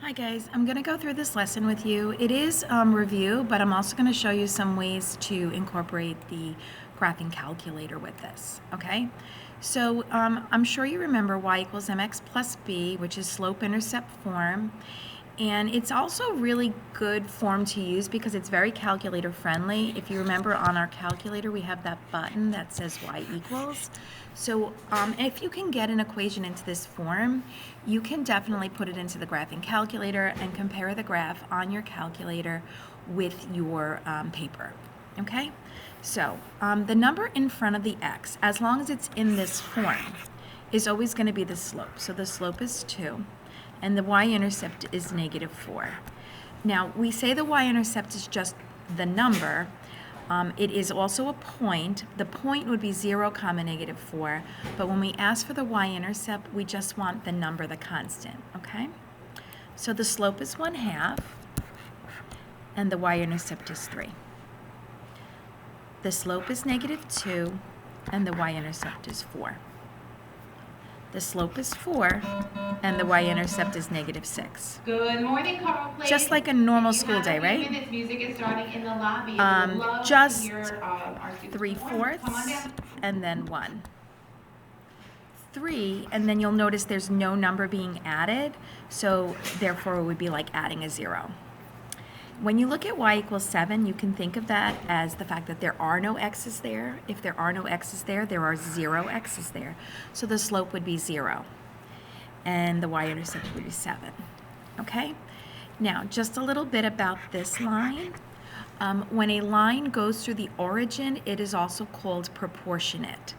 Hi guys, I'm going to go through this lesson with you. It is review, but I'm also going to show you some ways to incorporate the graphing calculator with this, okay? So I'm sure you remember y equals mx plus b, which is slope-intercept form. And it's also a really good form to use because it's very calculator friendly. If you remember on our calculator, we have that button that says y equals. So if you can get an equation into this form, you can definitely put it into the graphing calculator and compare the graph on your calculator with your paper, okay? So the number in front of the x, as long as it's in this form, is always going to be the slope. So the slope is 2. And the y-intercept is -4. Now, we say the y-intercept is just the number. It is also a point. The point would be 0, -4. But when we ask for the y-intercept, we just want the number, the constant, okay? So the slope is 1/2, and the y-intercept is 3. The slope is -2, and the y-intercept is 4. The slope is 4, and the y-intercept is -6. Good morning, Carl Place. Just like a normal school day, right? Minutes, music is starting in the lobby. Just 3/4 and then 1. 3, and then you'll notice there's no number being added, so therefore it would be like adding a 0. When you look at y equals 7, you can think of that as the fact that there are no x's there. If there are no x's there, there are 0 x's there. So the slope would be 0, and the y-intercept would be 7. Okay? Now, just a little bit about this line. When a line goes through the origin, it is also called proportionate.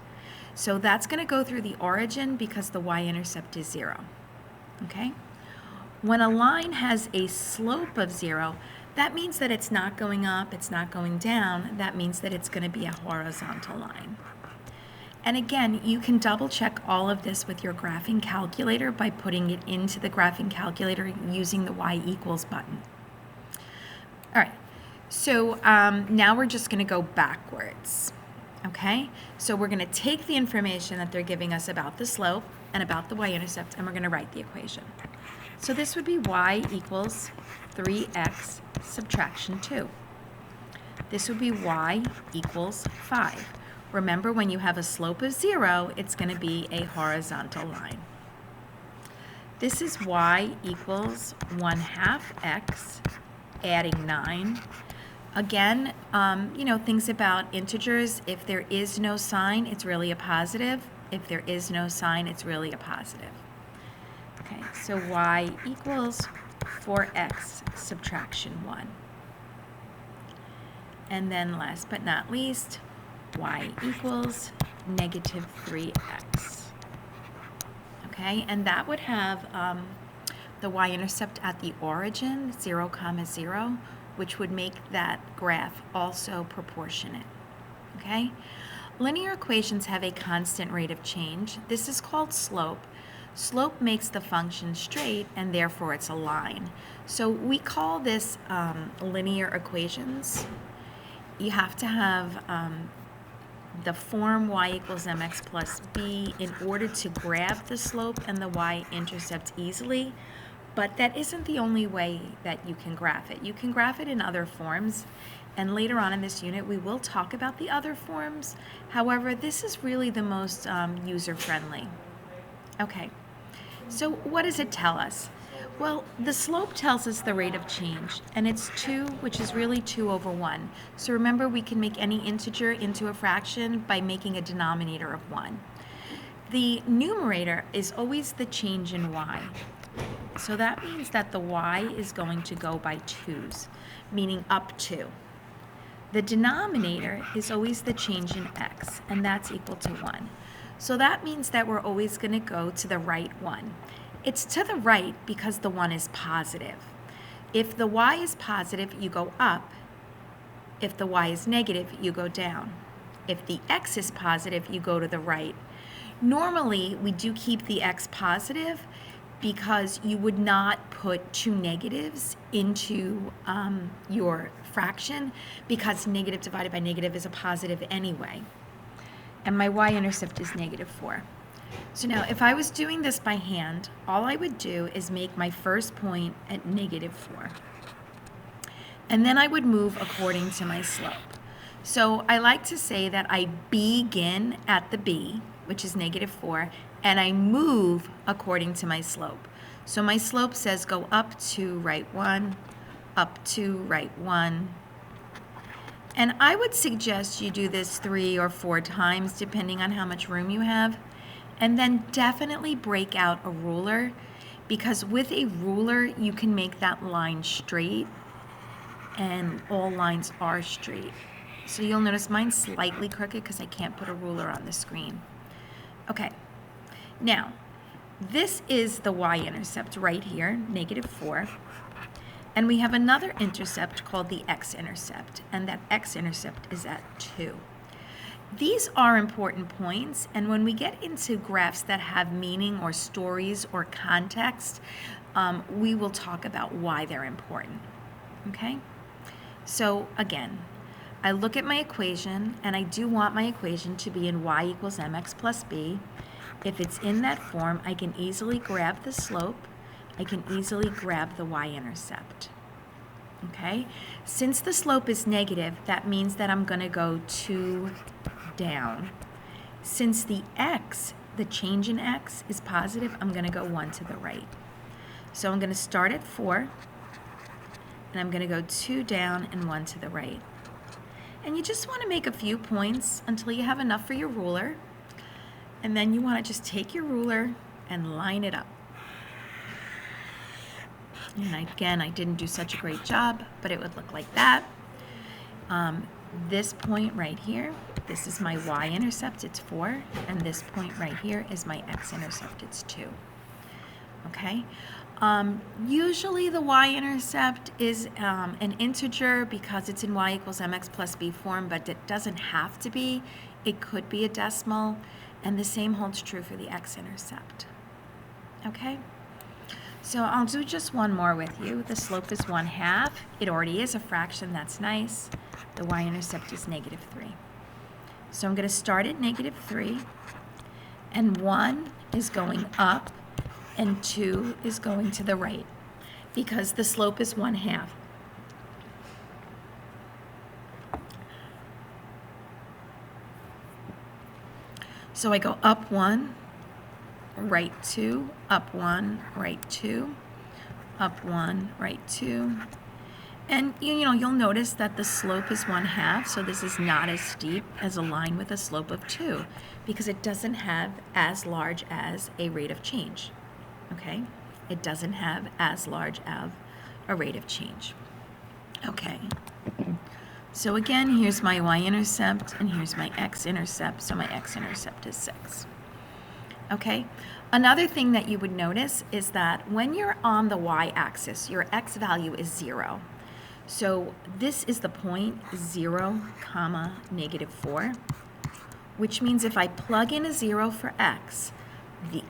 So that's going to go through the origin because the y-intercept is 0. Okay? When a line has a slope of 0, that means that it's not going up, it's not going down. That means that it's going to be a horizontal line. And again, you can double check all of this with your graphing calculator by putting it into the graphing calculator using the y equals button. All right, so now we're just going to go backwards, okay? So we're going to take the information that they're giving us about the slope and about the y-intercept, and we're going to write the equation. So this would be y equals 3x subtraction 2. This would be y equals 5. Remember, when you have a slope of 0, it's going to be a horizontal line. This is y equals 1/2 x, adding 9. Again, things about integers, if there is no sign, it's really a positive. If there is no sign, it's really a positive. Okay, so y equals 4x subtraction 1. And then last but not least, y equals -3x. Okay, and that would have the y-intercept at the origin, 0, 0, which would make that graph also proportionate. Okay, linear equations have a constant rate of change. This is called slope. Slope makes the function straight, and therefore it's a line. So we call this linear equations. You have to have the form y equals mx plus b in order to grab the slope and the y-intercept easily, but that isn't the only way that you can graph it. You can graph it in other forms, and later on in this unit we will talk about the other forms. However, this is really the most user-friendly. Okay, so what does it tell us? Well, the slope tells us the rate of change, and it's 2, which is really 2/1. So remember, we can make any integer into a fraction by making a denominator of 1. The numerator is always the change in y. So that means that the y is going to go by 2's, meaning up 2. The denominator is always the change in x, and that's equal to 1. So that means that we're always going to go to the right one. It's to the right because the 1 is positive. If the y is positive, you go up. If the y is negative, you go down. If the x is positive, you go to the right. Normally, we do keep the x positive because you would not put 2 negatives into your fraction because negative divided by negative is a positive anyway. And my y-intercept is -4. So now if I was doing this by hand, all I would do is make my first point at -4. And then I would move according to my slope. So I like to say that I begin at the B, which is -4, and I move according to my slope. So my slope says go up 2, right 1, up 2, right 1. And I would suggest you do this 3 or 4 times, depending on how much room you have. And then definitely break out a ruler, because with a ruler, you can make that line straight, and all lines are straight. So you'll notice mine's slightly crooked because I can't put a ruler on the screen. Okay, now, this is the y-intercept right here, -4. And we have another intercept called the x-intercept, and that x-intercept is at 2. These are important points, and when we get into graphs that have meaning or stories or context, we will talk about why they're important, okay? So again, I look at my equation, and I do want my equation to be in y equals mx plus b. If it's in that form, I can easily grab the slope. I can easily grab the y-intercept. Okay? Since the slope is negative, that means that I'm going to go 2 down. Since the x, the change in x, is positive, I'm going to go 1 to the right. So I'm going to start at 4, and I'm going to go 2 down and 1 to the right. And you just want to make a few points until you have enough for your ruler. And then you want to just take your ruler and line it up. And again, I didn't do such a great job, but it would look like that. This point right here, this is my y-intercept, it's 4. And this point right here is my x-intercept, it's 2. Okay? Usually the y-intercept is an integer because it's in y equals mx plus b form, but it doesn't have to be. It could be a decimal, and the same holds true for the x-intercept. Okay? So I'll do just one more with you. The slope is 1/2. It already is a fraction, that's nice. The y-intercept is -3. So I'm going to start at -3, and 1 is going up, and 2 is going to the right, because the slope is 1/2. So I go up 1, right 2, up 1, right 2, up 1, right 2. And you'll notice that the slope is 1/2, so this is not as steep as a line with a slope of 2, because it doesn't have as large as a rate of change. Okay? It doesn't have as large of a rate of change. Okay. So again, here's my y-intercept, and here's my x-intercept, so my x-intercept is 6. Okay? Another thing that you would notice is that when you're on the y-axis, your x value is 0. So this is the point 0, -4, which means if I plug in a 0 for x, 0,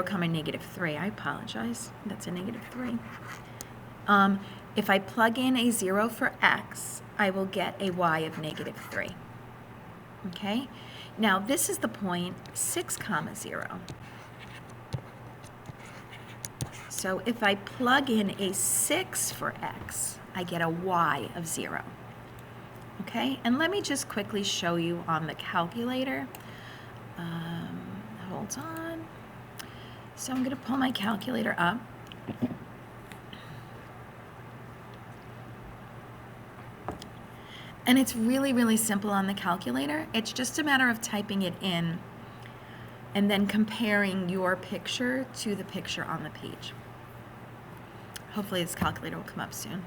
-3, I apologize, that's a -3. If I plug in a 0 for x, I will get a y of -3. Okay? Now this is the point 6, 0. So if I plug in a 6 for x, I get a y of 0. Okay? And let me just quickly show you on the calculator. Hold on. So I'm going to pull my calculator up. And it's really, really simple on the calculator. It's just a matter of typing it in and then comparing your picture to the picture on the page. Hopefully this calculator will come up soon.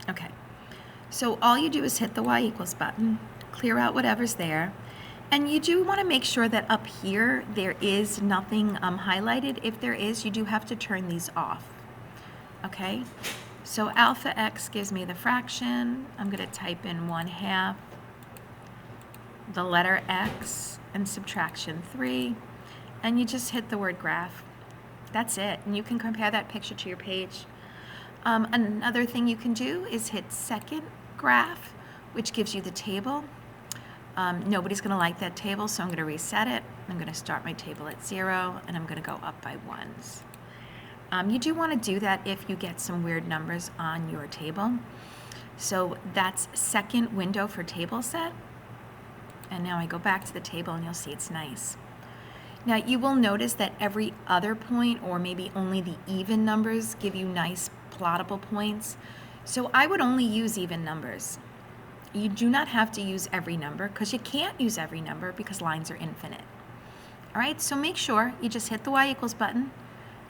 Okay, so all you do is hit the y equals button, clear out whatever's there, and you do want to make sure that up here there is nothing highlighted. If there is, you do have to turn these off. Okay, so alpha x gives me the fraction. I'm going to type in 1/2, the letter x, and subtraction 3, and you just hit the word graph. That's it, and you can compare that picture to your page. Another thing you can do is hit second graph, which gives you the table. Nobody's going to like that table, so I'm going to reset it. I'm going to start my table at 0, and I'm going to go up by 1s. You do want to do that if you get some weird numbers on your table. So that's second window for table set. And now I go back to the table, and you'll see it's nice. Now you will notice that every other point, or maybe only the even numbers, give you nice plottable points. So I would only use even numbers. You do not have to use every number, because you can't use every number because lines are infinite. All right, so make sure you just hit the Y equals button,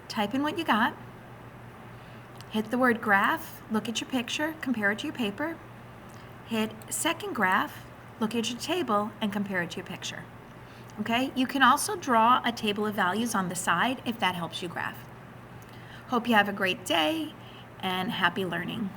type in what you got, hit the word graph, look at your picture, compare it to your paper, hit second graph, look at your table, and compare it to your picture. Okay, you can also draw a table of values on the side if that helps you graph. Hope you have a great day and happy learning.